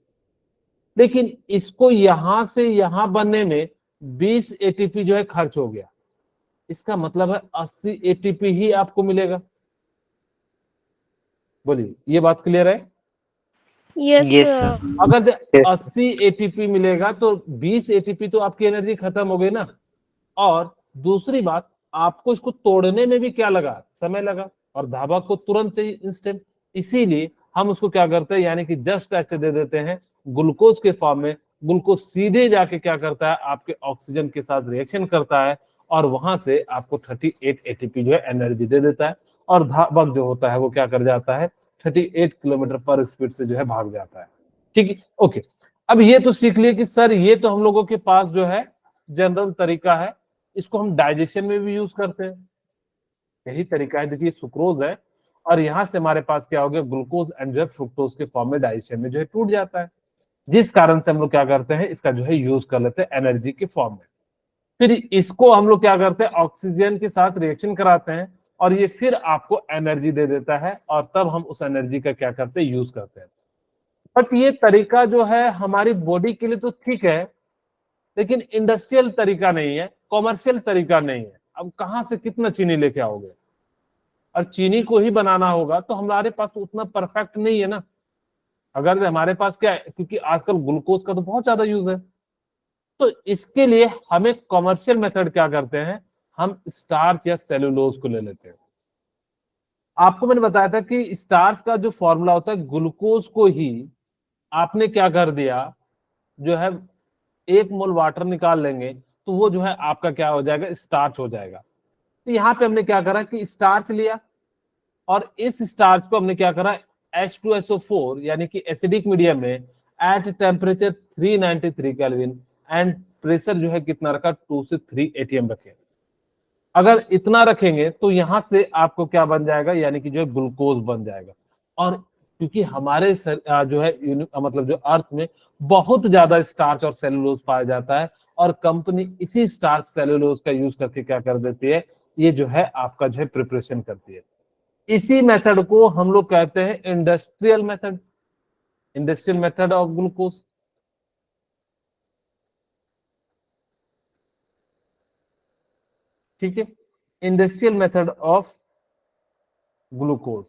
Speaker 1: लेकिन इसको यहां से यहां बनने में 20 एटीपी जो है खर्च हो गया। इसका मतलब है 80 एटीपी ही आपको मिलेगा। बोलिए, ये बात क्लियर है?
Speaker 4: Yes sir.
Speaker 1: अगर 80 एटीपी मिलेगा तो 20 एटीपी तो आपकी एनर्जी खत्म हो गई ना। और दूसरी बात, आपको इसको तोड़ने में भी क्या लगा, समय लगा, और धाबा को तुरंत चाहिए, इंस्टेंट। इसीलिए हम उसको क्या करते हैं, यानी कि जस्ट ऐसे दे देते हैं ग्लूकोज के फॉर्म में। ग्लूकोज सीधे जाके क्या करता है, आपके ऑक्सीजन के साथ रिएक्शन करता है और वहां से आपको 38 एटीपी जो है एनर्जी दे देता है। और धावक जो होता है वो क्या कर जाता है 38 किलोमीटर पर स्पीड से जो है भाग जाता है। ठीक है, ओके। अब ये तो सीख लिए कि सर ये तो हम लोगों के पास जो है जनरल तरीका है, इसको हम डाइजेशन में भी यूज करते हैं। यही तरीका है, देखिए सुक्रोज है और यहाँ से हमारे पास क्या हो गया ग्लूकोज एंड जो है फ्रुक्टोज के फॉर्म में डाइजेशन में जो है टूट जाता है, जिस कारण से हम लोग क्या करते हैं इसका जो है यूज कर लेते हैं एनर्जी के फॉर्म में। फिर इसको हम लोग क्या करते हैं ऑक्सीजन के साथ रिएक्शन कराते हैं और ये फिर आपको एनर्जी दे देता है और तब हम उस एनर्जी का क्या करते हैं यूज करते हैं। बट ये तरीका जो है हमारी बॉडी के लिए तो ठीक है, लेकिन इंडस्ट्रियल तरीका नहीं है, कॉमर्शियल तरीका नहीं है। अब कहाँ से कितना चीनी लेके आओगे, और चीनी को ही बनाना होगा तो हमारे पास उतना परफेक्ट नहीं है ना। अगर हमारे पास क्या है, क्योंकि आजकल ग्लूकोज का तो बहुत ज्यादा यूज है, तो इसके लिए हमें कॉमर्शियल मेथड क्या करते हैं, हम स्टार्च या सेलुलोज को ले लेते हैं। आपको मैंने बताया था कि स्टार्च का जो फॉर्मूला होता है ग्लूकोज को ही आपने क्या कर दिया, जो है 1 मोल वाटर निकाल लेंगे तो वो जो है आपका क्या हो जाएगा स्टार्च हो जाएगा। तो यहाँ पे हमने क्या करा कि स्टार्च लिया और इस स्टार्च को हमने क्या करा H2SO4 यानी कि एसिडिक मीडियम में at temperature 393 kelvin and pressure जो है कितना रखा 2 से 3 atm रखे। अगर इतना रखेंगे तो यहां से आपको क्या बन जाएगा, यानी कि जो है ग्लूकोज बन जाएगा। और क्योंकि हमारे जो है मतलब जो अर्थ में बहुत ज्यादा स्टार्च और सेलुलोज पाया जाता है और कंपनी इसी स्टार्च सेलुलोज का यूज करके क्या कर देती है, ये जो है आपका जो है प्रिपरेशन करती है। इसी मेथड को हम लोग कहते हैं industrial method, industrial method of glucose. ठीक है, इंडस्ट्रियल मेथड ऑफ ग्लूकोज।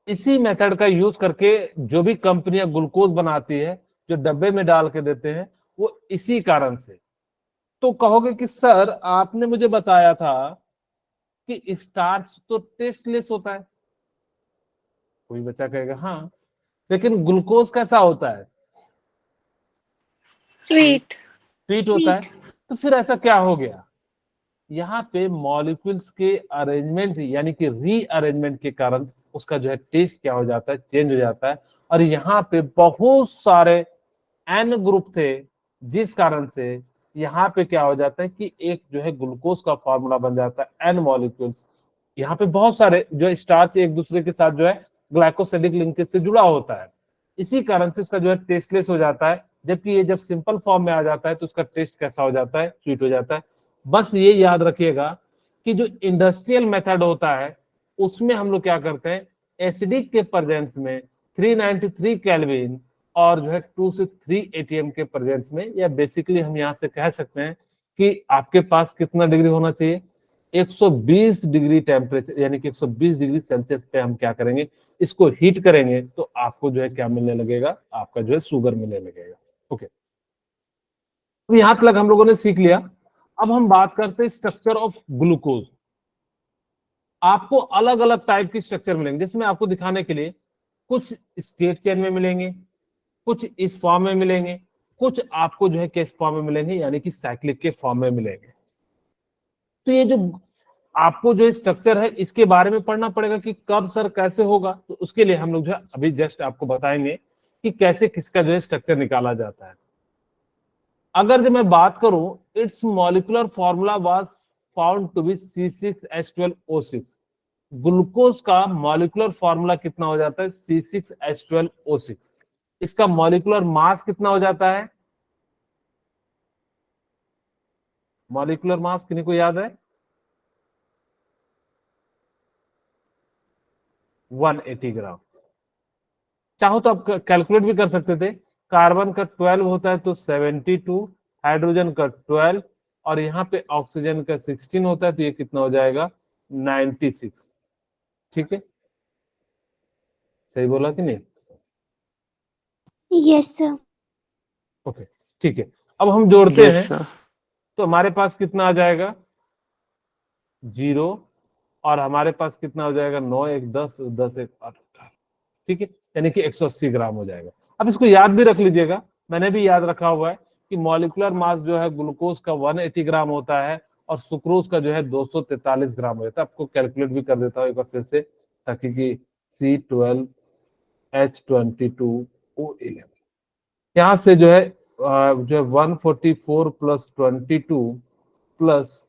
Speaker 1: इसी मेथड का यूज करके जो भी कंपनियां ग्लूकोज बनाती है, जो डब्बे में डाल के देते हैं, वो इसी कारण से। तो कहोगे कि सर आपने मुझे बताया था कि स्टार्च तो टेस्टलेस होता है। कोई बच्चा कहेगा हाँ, लेकिन ग्लूकोज कैसा होता है,
Speaker 3: स्वीट।
Speaker 1: स्वीट होता है। तो फिर ऐसा क्या हो गया, यहाँ पे मॉलिक्यूल्स के अरेंजमेंट यानी कि रीअरेंजमेंट के कारण उसका जो है टेस्ट क्या हो जाता है, चेंज हो जाता है। और यहाँ पे बहुत सारे एन ग्रुप थे, जिस कारण से यहाँ पे क्या हो जाता है कि एक जो है ग्लूकोज का फॉर्मूला बन जाता है एन मॉलिक्यूल्स। यहाँ पे बहुत सारे जो स्टार्च एक दूसरे के साथ जो है ग्लाइकोसिडिक लिंकेज से जुड़ा होता है, इसी कारण से उसका जो है टेस्टलेस हो जाता है। जबकि ये जब सिंपल फॉर्म में आ जाता है तो उसका टेस्ट कैसा हो जाता है, स्वीट हो जाता है। बस ये याद रखिएगा कि जो इंडस्ट्रियल मेथड होता है उसमें हम लोग क्या करते हैं, एसिडिक के प्रेजेंस में 393 केल्विन और जो है 2 से 3 atm के प्रेजेंस में, या बेसिकली हम यहाँ से कह सकते हैं कि आपके पास कितना डिग्री होना चाहिए, 120 डिग्री टेम्परेचर यानी कि 120 डिग्री सेल्सियस पे हम क्या करेंगे, इसको हीट करेंगे तो आपको जो है क्या मिलने लगेगा, आपका जो है शुगर मिलने लगेगा। ओके, तो यहां तक हम लोगों ने सीख लिया। अब हम बात करते हैं स्ट्रक्चर ऑफ ग्लूकोज। आपको अलग अलग टाइप की स्ट्रक्चर मिलेंगे, जैसे मैं आपको दिखाने के लिए कुछ स्टेट चेन में मिलेंगे, कुछ इस फॉर्म में मिलेंगे, कुछ आपको जो है किस फॉर्म में मिलेंगे, यानी कि साइक्लिक के फॉर्म में मिलेंगे। तो ये जो आपको जो स्ट्रक्चर है इसके बारे में पढ़ना पड़ेगा कि कब सर कैसे होगा, तो उसके लिए हम लोग जो है अभी जस्ट आपको बताएंगे कि कैसे किसका जो है स्ट्रक्चर निकाला जाता है। अगर जब मैं बात करूं, its molecular formula was found to be C6H12O6। Glucose का मॉलिक्यूलर फॉर्मूला कितना हो जाता है, C6H12O6। इसका मॉलिक्यूलर मास कितना हो जाता है, मॉलिक्यूलर मास किन्हीं को याद है, 180 ग्राम। चाहो तो आप कैलकुलेट भी कर सकते थे, कार्बन का 12 होता है तो 72, हाइड्रोजन का 12 और यहाँ पे ऑक्सीजन का 16 होता है तो ये कितना हो जाएगा 96। ठीक है, सही बोला कि नहीं?
Speaker 3: Yes sir.
Speaker 1: ओके, ठीक है। अब हम जोड़ते
Speaker 4: Yes,
Speaker 1: हैं
Speaker 4: sir.
Speaker 1: तो हमारे पास कितना आ जाएगा 0 और हमारे पास कितना हो जाएगा 9 1 10 10 1 18। ठीक है, यानी कि 180 ग्राम हो जाएगा। अब इसको याद भी रख लीजिएगा, मैंने भी याद रखा हुआ है कि मॉलिक्यूलर मास जो है ग्लूकोज का 180 ग्राम होता है और सुक्रोज का जो है 243 ग्राम हो जाता है। आपको कैलकुलेट भी कर देता हूँ एक बार फिर से, ताकि कि C12H22O11 यहाँ से जो है 144 प्लस 22 प्लस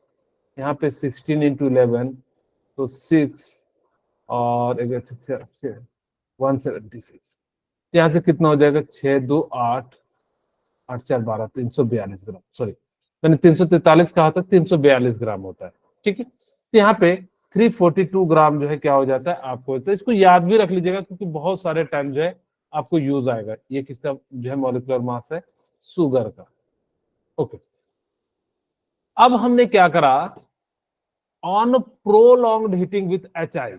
Speaker 1: यहाँ पे 16 इंटू 11 तो 6 और 176, यहाँ से कितना हो जाएगा 6 2 8 8 4 12 342 ग्राम, सॉरी मैंने 343 कहा था, 342 ग्राम होता है। ठीक है, तो यहाँ पे 342 ग्राम जो है क्या हो जाता है आपको, तो इसको याद भी रख लीजिएगा क्योंकि बहुत सारे टाइम जो है आपको यूज आएगा। ये किसका जो है मॉलिक्यूलर मास है, शुगर का। ओके, अब हमने क्या करा, on prolonged heating with HI,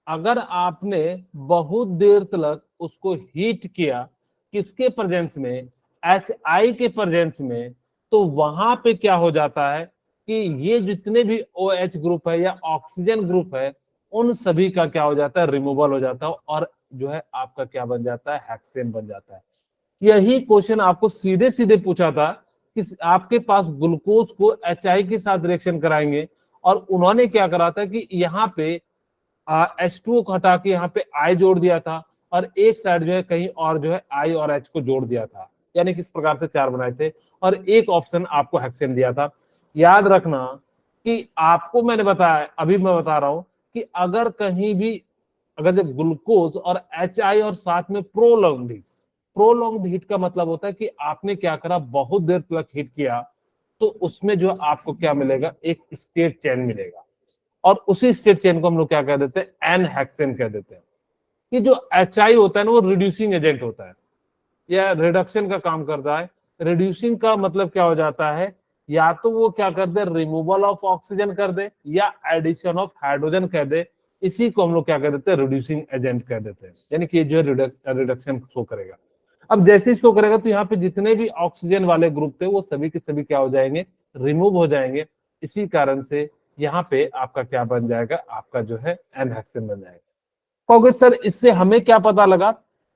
Speaker 1: अगर आपने बहुत देर तक उसको हीट किया किसके प्रेजेंस में, HI के प्रेजेंस में, तो वहां पे क्या हो जाता है कि ये जितने भी OH ग्रुप है या ऑक्सीजन ग्रुप है उन सभी का क्या हो जाता है, रिमूवल हो जाता है और जो है आपका क्या बन जाता है, हेक्सेन बन जाता है। यही क्वेश्चन आपको सीधे सीधे पूछा था कि आपके पास ग्लूकोज को HI के साथ रिएक्शन कराएंगे और उन्होंने क्या करा था कि यहाँ पे H2O को हटा के यहाँ पे I जोड़ दिया था और एक साइड जो है कहीं और जो है I और H को जोड़ दिया था, यानी किस प्रकार से 4 बनाए थे और एक ऑप्शन आपको हेक्सेन दिया था। याद रखना कि आपको मैंने बताया, अभी मैं बता रहा हूं कि अगर कहीं भी अगर जब ग्लूकोज और HI और साथ में प्रोलॉन्ग्ड हीट का मतलब होता है कि आपने क्या करा, बहुत देर तक हीट किया तो उसमें जो आपको क्या मिलेगा, एक स्टेट चेन मिलेगा और उसी स्टेट चेन को हम लोग क्या कह देते हैं, एन हेक्सेन कह देते हैं। कि जो HI होता है ना वो रिड्यूसिंग एजेंट होता है या रिडक्शन का काम करता है। रिड्यूसिंग का मतलब क्या हो जाता है, या तो वो क्या कर दे, रिमूवल ऑफ ऑक्सीजन कर दे या एडिशन ऑफ हाइड्रोजन कह दे, इसी को हम लोग क्या कह देते हैं, रिड्यूसिंग एजेंट कह देते हैं, यानी कि जो है रिडक्शन शो करेगा। अब जैसे इसको करेगा तो यहाँ पे जितने भी ऑक्सीजन वाले ग्रुप थे वो सभी के सभी क्या हो जाएंगे, रिमूव हो जाएंगे। इसी कारण से यहाँ पे आपका क्या बन जाएगा, आपका जो है एन हेक्सेन बन जाएगा। कहोगे सर इससे हमें क्या पता लगा,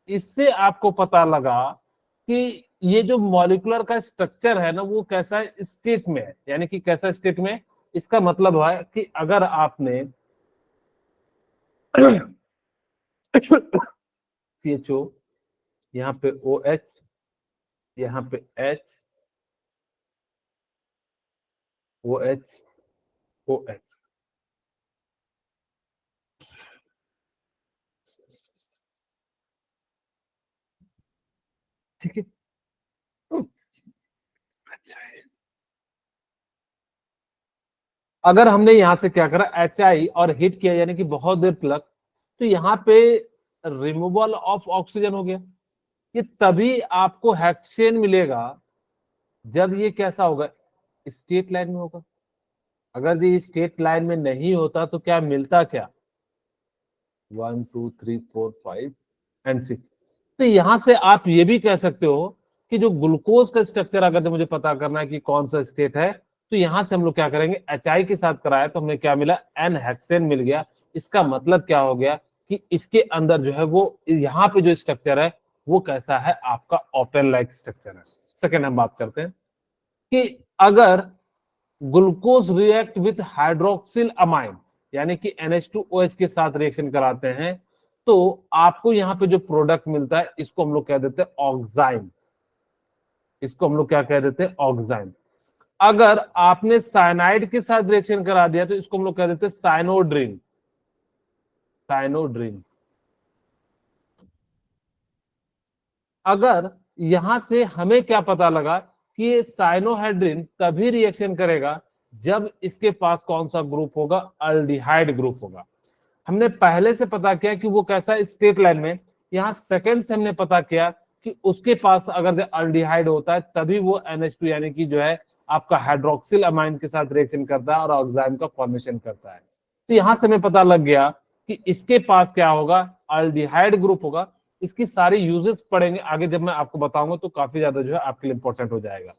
Speaker 1: इससे आपको पता लगा कि ये जो मॉलिक्यूलर का स्ट्रक्चर है ना वो कैसा स्टेट में है, यानी कि कैसा स्टेट में। इसका मतलब है कि अगर आपने CHO, यहाँ पे OH, यहाँ पे H, OH, OH, ठीक है। अच्छा है, अगर हमने यहां से क्या करा, HI और हीट किया यानी कि बहुत देर तक, तो यहाँ पे रिमूवल ऑफ ऑक्सीजन हो गया। ये तभी आपको हेक्सेन मिलेगा जब ये कैसा होगा, स्टेट लाइन में होगा। अगर ये स्टेट लाइन में नहीं होता तो क्या मिलता, क्या 1 2 3 4 5 एंड 6। तो यहां से आप ये भी कह सकते हो कि जो ग्लूकोज का स्ट्रक्चर अगर मुझे पता करना है कि कौन सा स्टेट है, तो यहां से हम लोग क्या करेंगे, HI के साथ कराया तो हमें क्या मिला, एन हेक्सेन मिल गया। इसका मतलब क्या हो गया कि इसके अंदर जो है वो यहाँ पे जो स्ट्रक्चर है वो कैसा है, आपका ओपन लाइक स्ट्रक्चर है। सेकेंड हम बात करते हैं कि अगर glucose react with hydroxyl amine यानी कि NH2OH के साथ रिएक्शन कराते हैं तो आपको यहाँ पे जो प्रोडक्ट मिलता है इसको हम लोग कह देते हैं ऑक्साइन। इसको हम लोग क्या कह देते हैं, ऑक्साइन। अगर आपने साइनाइड के साथ रिएक्शन करा दिया तो इसको हम लोग कह देते हैं साइनोड्रिन। साइनोड्रिन। अगर यहां से हमें क्या पता लगा कि ये साइनोहाइड्रिन तभी रिएक्शन करेगा जब इसके पास कौन सा ग्रुप होगा, अल्डिहाइड ग्रुप होगा। हमने पहले से पता किया कि वो कैसा स्टेट लाइन में, यहाँ सेकंड से हमने पता किया कि उसके पास अगर अल्डिहाइड होता है तभी वो NH2 यानी कि जो है आपका हाइड्रोक्सिल अमाइन के साथ रिएक्शन करता है और ऑक्साइन का फॉर्मेशन करता है। तो यहां से हमें पता लग गया कि इसके पास क्या होगा, अल्डिहाइड ग्रुप होगा। इसकी सारी यूजेस पढ़ेंगे आगे जब मैं आपको बताऊंगा तो काफी ज्यादा जो है आपके लिए इंपॉर्टेंट हो जाएगा।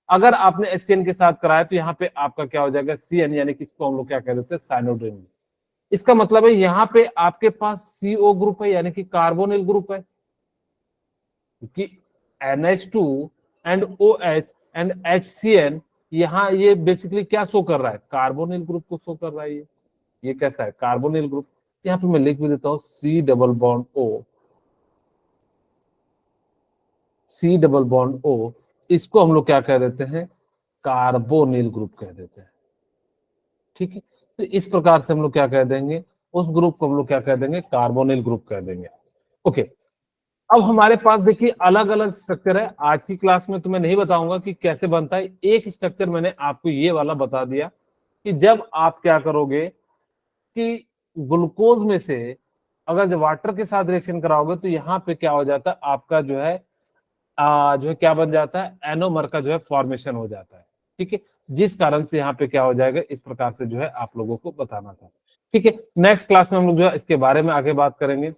Speaker 1: अगर आपने HCN के साथ कराया तो यहाँ पे आपका क्या हो जाएगा, CN यानी कि इसको हम लोग क्या कह देते हैं, साइनोड्रिन। इसका मतलब है यहाँ पे आपके पास CO ग्रुप है यानी कि कार्बोनिल ग्रुप है, क्योंकि NH2 and OH and HCN यहाँ ये बेसिकली क्या शो कर रहा है, कार्बोनिल ग्रुप को शो कर रहा है। ये कैसा है, कार्बोनिल ग्रुप। यहाँ पे मैं लिख भी देता हूँ C double bond O, C double bond O, इसको हम लोग क्या कह देते हैं, कार्बोनिल ग्रुप कह देते हैं। ठीक है, तो इस प्रकार से हम लोग क्या कह देंगे, उस ग्रुप को हम लोग क्या कह देंगे, कार्बोनिल ग्रुप कह देंगे। ओके, अब हमारे पास देखिए अलग अलग स्ट्रक्चर है। आज की क्लास में तो मैं नहीं बताऊंगा कि कैसे बनता है, एक स्ट्रक्चर मैंने आपको ये वाला बता दिया कि जब आप क्या करोगे कि ग्लूकोज में से अगर जब वाटर के साथ रिएक्शन कराओगे तो यहाँ पे क्या हो जाता है, आपका जो है क्या बन जाता है, एनोमर का जो है फॉर्मेशन हो जाता है। ठीक है, जिस कारण से यहाँ पे क्या हो जाएगा, इस प्रकार से जो है आप लोगों को बताना था। ठीक है, नेक्स्ट क्लास में हम लोग जो है इसके बारे में आगे बात करेंगे।